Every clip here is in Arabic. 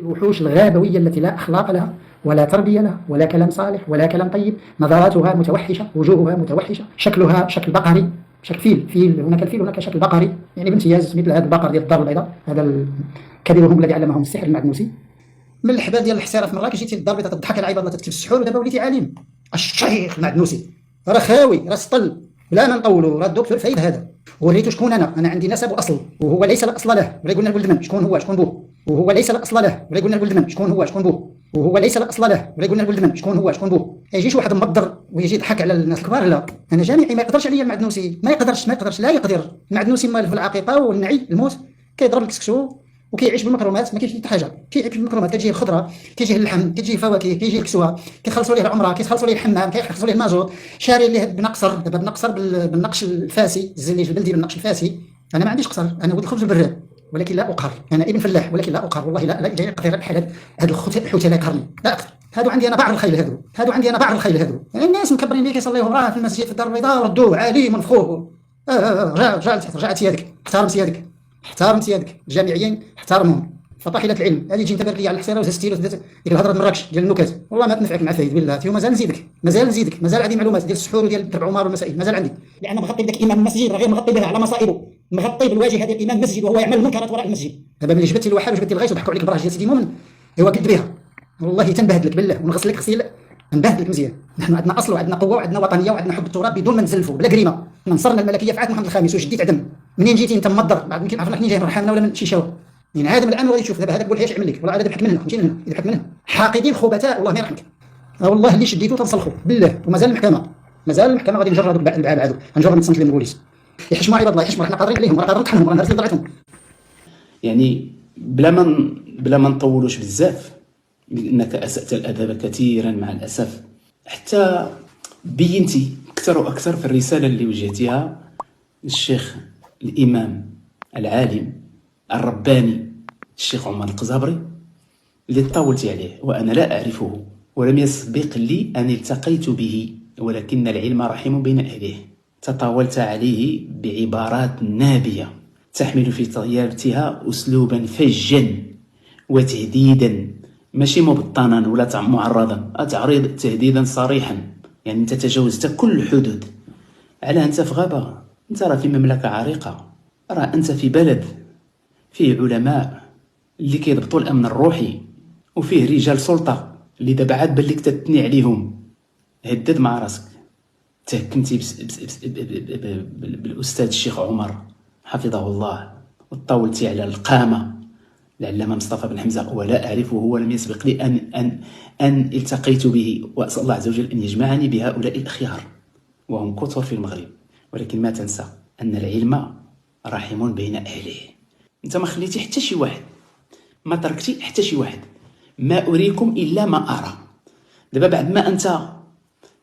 الوحوش الغابوية التي لا أخلاق لها ولا تربية لها ولا كلام صالح ولا كلام طيب، نظراتها متوحشة، وجوهها متوحشة، شكلها شكل بقري، شكل فيل، هناك الفيل هناك شكل بقري، يعني بامتياز مثل هذا البقر ديال الدار البيضاء، هذا كبيرهم الذي علمهم السحر المعدنوسي. من الحبال ديال الحصيره في مراكش جيتي للدار البيضاء تضحك على عباد الله تكتب السحور، ودابا وليتي عالم. الشيخ المعدنوسي راه خاوي، راه سطل، بلا ما نطولوا، راه الدكتور فايد هذا. وريتو شكون انا عندي نسب واصل، وهو ليس لا اصل له، ولا قلنا الولد من شكون هو شكون بوه، وهو ليس لا اصل له، ولا قلنا الولد من شكون هو شكون بوه، وهو ليس لا اصل له، ولا قلنا الولد من شكون هو شكون بوه. يجيش واحد مضر ويجي يضحك على الناس الكبار، لا انا جامعي ما يقدرش عليا المعدنوسي، ما يقدرش لا يقدر. المعدنوسي مال في العقيقه والنعي الموت، كيضرب الكسكسو وكيعيش بالمكرمات، ما كاينش حتى حاجه، كيعيش بالمكرمات، كتجيه الخضره، كيجيه اللحم، كتجيه الفواكه، كيجيه الكسوه، كيخلصوا ليه العمره، كيخلصوا ليه الحمام، كيخلصوا ليه المازوت، شاري ليه بنقصر، دابا بنقصر بالنقش الفاسي، الزليج البلدي بالنقش الفاسي. انا ما عنديش قصر، انا ولد الخبز بالبراد، ولكن لا اقهر، انا ابن فلاح ولكن لا اقهر، والله لا جاي قصير بحال هاد الحوت لا يقهرني، لا اقدر. هادو عندي انا بعض الخيل، هادو عندي انا بعض الخيل، هادو يعني الناس مكبرين ليه كيصليو وراه في المسجد في الدار البيضاء، ردوه عالي ونفخوه. رجع سيادك، احترم سيادك، احترم سيادك، الجامعيين احترمهم. فطاحله العلم هذه تجي انت بارك لي على الحصيره وزهزتي له ديك الهضره ديال مراكش ديال النكات، والله ما تنفعك مع فايد بالله، ومازال نزيدك، مازال عندي معلومات ديال السحور وديال تبع عمر والمسائل مازال عندي، لان مغطي بداك امام المسجد غير مغطي بها على مصائبه، مغطي بالواجهه ديال امام المسجد وهو يعمل المنكرات وراء المسجد. دابا ملي جبتي الوحاب وجبتي الغيث وضحكوا عليك براج ديال سيدي مؤمن، ايوا قد بها، والله تنبهدلك بالله ونغسلك غسيل، نبهدلك مزيان. نحن عندنا اصل وعندنا قوه وعندنا وطنيه وعندنا حب التراب بدون ما نزلفوا بلا جريمه. نصرنا الملكيه في عهد محمد الخامس وجديت عدم. منين جيتي انت مضر؟ بعد يمكن عرفنا منين جاي، من رحمنا ولا من شي شاور؟ ينعدم الان وغادي تشوف دابا هذاك بولحيش يعمل لك، والله عاد يضحك من هنا، فهمتي، من هنا يضحك من هنا. حاقدين خبثاء والله ما يرحمك. والله اللي شديتو تنصلخوا بالله، ومازال المحكمه غادي نجر هذوك البعاد، غنجر نتصنت لهم البوليس. يحشموا عباد الله، يحشموا، حنا قادرين عليهم، راه قادرين نطحنهم، راه نرسل طلعتهم. يعني بلا ما نطولوش بزاف، لانك اسأت الادب كثيرا مع الاسف، حتى بينتي اكثر واكثر في الرساله اللي وجهتيها للشيخ الامام العالم الرباني الشيخ عمر القزابري اللي طاولتي عليه، وانا لا اعرفه ولم يسبق لي ان التقيت به، ولكن العلم رحيم بين اهله. تطاولت عليه بعبارات نابيه تحمل في طياتها اسلوبا فجا وتهديدا، ماشي مبطنا ولا معرضا، تعريض تهديدا صريحا. يعني انت تجاوزت كل الحدود. على انت في غابه؟ انت راه في مملكه عريقه، راه انت في بلد فيه علماء اللي كيضبطوا الامن الروحي، وفيه رجال سلطه اللي دابا عاد بان لك تثني عليهم. هدد مع راسك. تهكمتي بالاستاذ الشيخ عمر حفظه الله، وطاولتي على القامه العلامه مصطفى بن حمزه، ولا اعرفه ولم يسبق لي ان التقيت به، واسال الله عز وجل ان يجمعني بهؤلاء الاخيار، وهم كثر في المغرب. ولكن ما تنسى ان العلم رحم بين اهله. انت ما خليتي حتى شي واحد، ما تركتي حتى شي واحد. ما اريكم الا ما ارى. دابا بعد ما انت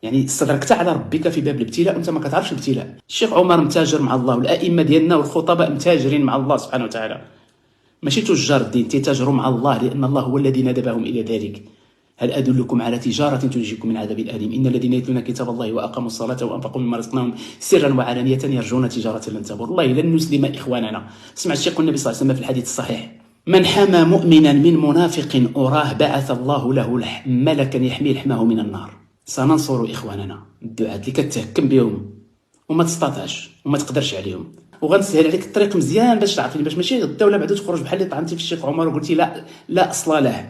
يعني استدركت على ربك في باب الابتلاء وانت ما كتعرفش الابتلاء. الشيخ عمر متاجر مع الله، والائمه ديالنا والخطباء متاجرين مع الله سبحانه وتعالى، ماشي تجار الدين، تتاجروا مع الله، لان الله هو الذي ندبهم الى ذلك. هل ادلكم على تجاره تنجيكم من عذاب اليم؟ ان الذين يتلون كتاب الله واقاموا الصلاه وانفقوا مما رزقناهم سرا وعلانيه يرجون تجاره لن تبور. والله لن نسلم اخواننا. اسمع الشيخ النبي صلى الله عليه وسلم في الحديث الصحيح: من حمى مؤمنا من منافق أراه بعث الله له ملكا يحمي لحمه من النار. سننصر إخواننا الدعاة اللي كتهكم بهم وما تستطعش وما تقدرش عليهم، وغنسهل عليك الطريق مزيان باش تعرفني، باش ماشي الدوله بعدا تخرج بحال اللي طعنتي في الشيخ عمر وقلتي لا اصل له.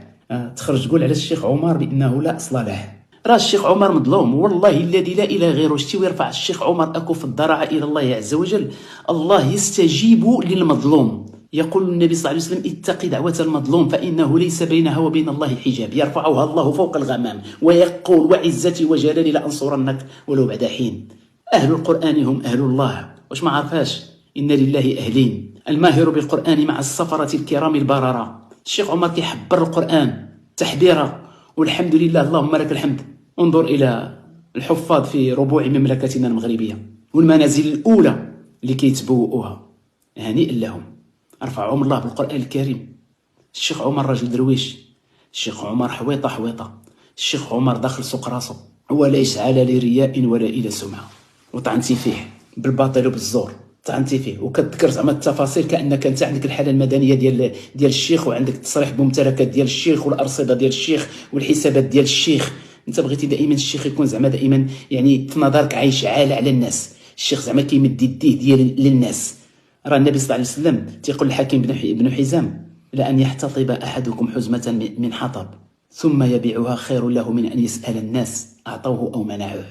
تخرج تقول على الشيخ عمر بانه لا اصل له. راه الشيخ عمر مظلوم، والله الذي لا اله غيره. شتي ويرفع الشيخ عمر اكف الضرع الى الله عز وجل، الله يستجيب للمظلوم. يقول النبي صلى الله عليه وسلم: اتق دعوة المظلوم فإنه ليس بينها وبين الله حجاب، يرفعها الله فوق الغمام ويقول: وعزتي وجلالي لأنصرنك ولو بعد حين. أهل القرآن هم أهل الله، واش ما عرفاش؟ إن لله أهلين، الماهر بالقرآن مع السفرة الكرام البررة. الشيخ عمر كيحبر القرآن تحبيرا، والحمد لله، اللهم لك الحمد. انظر إلى الحفاظ في ربوع مملكتنا المغربية والمنازل الأولى اللي كيتبوؤوها، هنيئا لهم، رفعهم الله بالقرآن الكريم. الشيخ عمر رجل درويش، الشيخ عمر حويطة، الشيخ عمر داخل سوق راسه، وليس على لرياء ولا إلى سمعة. وطعنتي فيه بالباطل وبالزور، طعنتي فيه وكتذكر زعما التفاصيل كانك انت عندك الحاله المدنيه ديال الشيخ، وعندك التصريح بممتلكات ديال الشيخ والارصده ديال الشيخ والحسابات ديال الشيخ. انت بغيتي دائما الشيخ يكون زعما دائما يعني في نظرك عايش عالة على الناس. الشيخ زعما كيمد يديه ديال للناس. راه النبي صلى الله عليه وسلم تيقول الحكيم بن حزام: لأن يحتطب احدكم حزمه من حطب ثم يبيعها خير له من ان يسال الناس اعطوه او منعوه.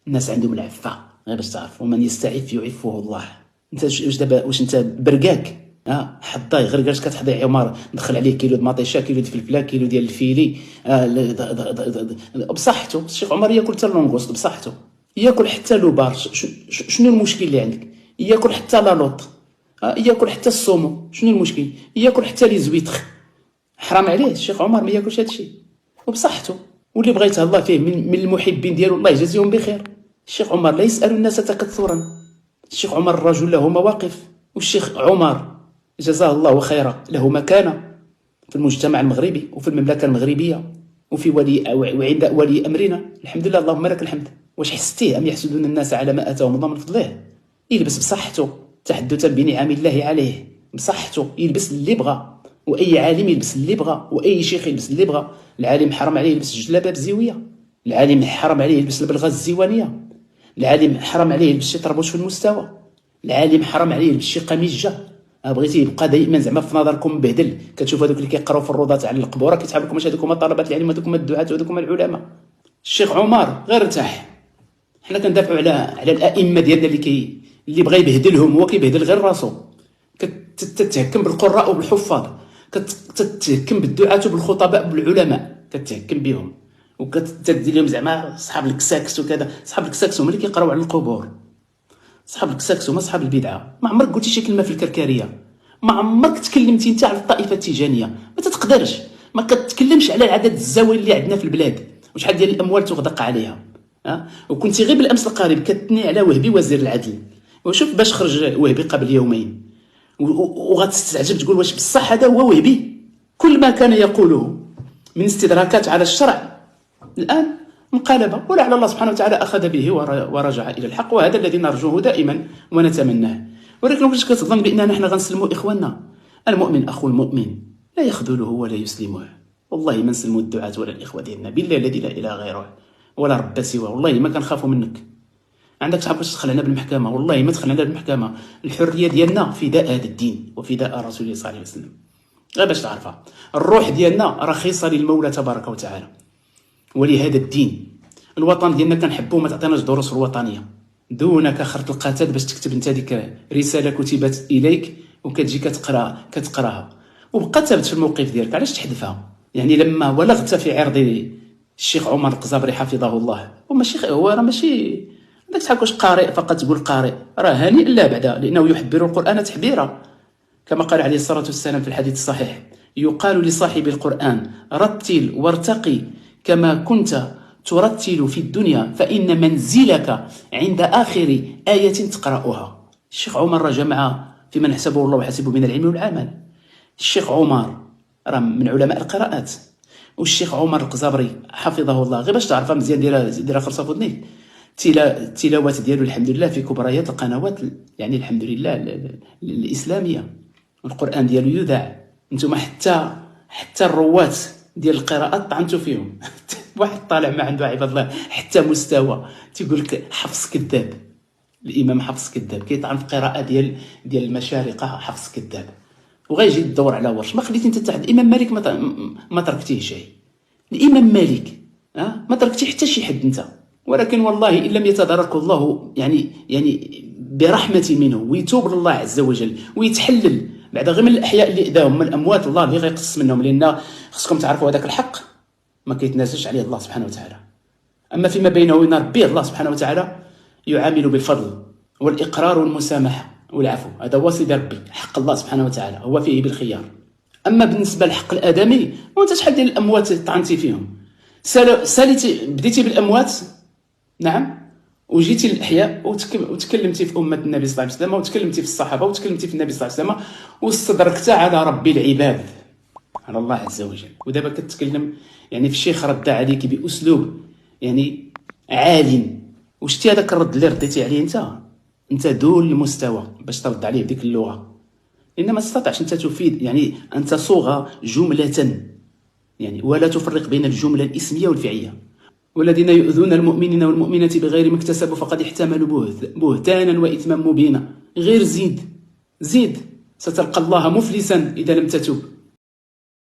الناس عندهم العفه، غير باش تعرف، ومن يستعف يعفه الله. انت واش دابا واش انت برقاك حطاي غير جالس كتحضي عمر دخل عليه كيلو د مطيشه، كيلو د فلفله، كيلو ديال الفيلي بصحته. الشيخ عمر ياكل حتى اللونغوست بصحته، ياكل حتى لوبار. شنو المشكل اللي عندك؟ ياكل حتى لالوط، ياكل حتى السومو. شنو المشكل؟ ياكل حتى لي زويتخ. حرام عليه الشيخ عمر ما ياكلش هادشي وبصحته. واللي بغيتها الله فيه من المحبين ديالو الله يجازيهم بخير. الشيخ عمر لا يسأل الناس تكثرا. الشيخ عمر رجل له مواقف، والشيخ عمر جزاه الله خيرا له مكانة في المجتمع المغربي وفي المملكة المغربية وفي وعند ولي أمرنا. الحمد لله اللهم لك الحمد. واش حستيه أم يحسدون الناس على ما آتاهم الله من فضله؟ يلبس بصحته تحدثا بنعم الله عليه، بصحته يلبس اللي بغى، واي عالم يلبس اللي بغى، واي شيخ يلبس اللي بغى. العالم حرام عليه يلبس الجلابه بزيويه، العالم حرام عليه يلبس البلغه الزيوانيه، العالم حرام عليه يلبس شي طربوش في المستوى، العالم حرام عليه يلبس شي قميجه. بغيتي يبقى دائما زعما في نظركم مبهدل. كتشوف هذوك اللي كيقراو في الروضات على القبوره كيتحاب لكم واش هذوك هما طلبه العلم وهذوك هما الدعاة وهذوك هما العلماء. الشيخ عمر غير ارتاح. حنا كندافعوا على الائمه ديالنا اللي بغى يبهدلهم هو كيبهدل غير راسو. كتتهكم بالقراء وبالحفاظ، كتتهكم بالدعاة وبالخطباء وبالعلماء، كتتهكم بهم وكتدير لهم زعما صحاب الكساكس وكذا. صحاب الكساكس هما اللي كيقراو على القبور، صحاب الكساكس هما صحاب البدعه. ما عمرك قلتي شي كلمه في الكركاريه، ما عمرك تكلمتي انت على الطائفه التيجانيه، ما تتقدرش. ما كتكلمش على عدد الزوايا اللي عندنا في البلاد وشحال ديال الاموال تغدق عليها. وكنتي غير بالامس القريب كتني على وهبي وزير العدل، وشوف باش خرج وهبي قبل يومين، وغتستعجب تقول واش بصح هذا هو وهبي؟ كل ما كان يقوله من استدراكات على الشرع الآن انقلب، ولعل الله سبحانه وتعالى أخذ به ورجع إلى الحق، وهذا الذي نرجوه دائما ونتمناه. ولكن واش كتظن بأننا نحن غنسلموا إخواننا؟ المؤمن أخو المؤمن لا يخذله ولا يسلمه. والله ما نسلموا الدعاة ولا الإخوة ديالنا، بالله الذي لا إله غيره ولا رب سواه. والله ما كنخافوا منك. عندك صحاب باش تدخل لنا بالمحكمة، والله ما تدخل لنا بالمحكمة. الحرية ديالنا فداء هذا الدين وفداء رسول الله صلى الله عليه وسلم. غير باش تعرفها، الروح ديالنا رخيصة للمولى تبارك وتعالى ولهذا الدين. الوطن ديالنا كنحبوه، ما تعطيناش دروس الوطنية. دونك خرط القتاد باش تكتب انت ديك رسالة كتبت إليك وكتجي كتقراها وبقى ثابت في الموقف ديالك. علاش تحذفها؟ يعني لما ولغت في عرض الشيخ عمر القزابري حفظه الله، هو راه ماشي عندك شحال واش قارئ فقط تقول قارئ، راه هانئ لا بعد، لأنه يحبر القرآن تحبيرا كما قال عليه الصلاة والسلام في الحديث الصحيح: يقال لصاحب القرآن رتل وارتقي كما كنت ترتل في الدنيا فإن منزلك عند آخر آية تقرأها. الشيخ عمر جمع في من حسبه الله وحسبه من العلم والعمل. الشيخ عمر راه من علماء القراءات، والشيخ عمر القزابري حفظه الله غير باش تعرفها مزيان ديرها خرصه فودني. التلاوات ديالو الحمد لله في كبريات القنوات، يعني الحمد لله الإسلامية. القرآن ديالو يذاع. انتم حتى الروات ديال القراءات طعنتوا فيهم. واحد طالع ما عنده عباد الله حتى مستوى، تيقول لك حفص كذاب. الإمام حفص كذاب كيطعن في قراءة ديال المشارقة، حفص كذاب. وغيجي الدور على ورش. ما خليتي انت تحت الإمام مالك ما تركتيه شيء. الإمام مالك ما تركتي حتى شي حد انت. ولكن والله إن لم يتدارك الله يعني برحمة منه ويتوب لله عز وجل ويتحلل بعد غير من الأحياء اللي إذاهم من الأموات، الله اللي غيقص منهم، لأن خصكم تعرفوا هذاك الحق ما كيتنازلش عليه الله سبحانه وتعالى. أما فيما بينه وبين ربه الله سبحانه وتعالى يعامل بالفضل والإقرار والمسامحة والعفو. هذا هو سيدي ربي حق الله سبحانه وتعالى، هو فيه بالخيار. أما بالنسبة لحق الآدمي وانت شحال ديال الأموات طعنتي فيهم؟ ساليتي بديتي بالأموات نعم، وجيتي للأحياء وتكلمتي في أمة النبي صلى الله عليه وسلم، وتكلمتي في الصحابة، وتكلمتي في النبي صلى الله عليه وسلم، واستدركت على رب العباد على الله عز وجل. ودابا كتكلم يعني في الشيخ رد عليك بأسلوب يعني عال. وشتي هذاك الرد اللي رديتي عليه انت؟ أنت دون المستوى باش ترد عليه بديك اللغة، لأن ما تستطيعش أنت تفيد، يعني أن تصوغ جملة، يعني ولا تفرق بين الجملة الاسمية والفعلية. والذين يؤذون المؤمنين والمؤمنات بغير ما اكتسبوا فقد احتملوا بهتانا وإثما مبينا. غير زيد ستلقى الله مفلسا إذا لم تتب.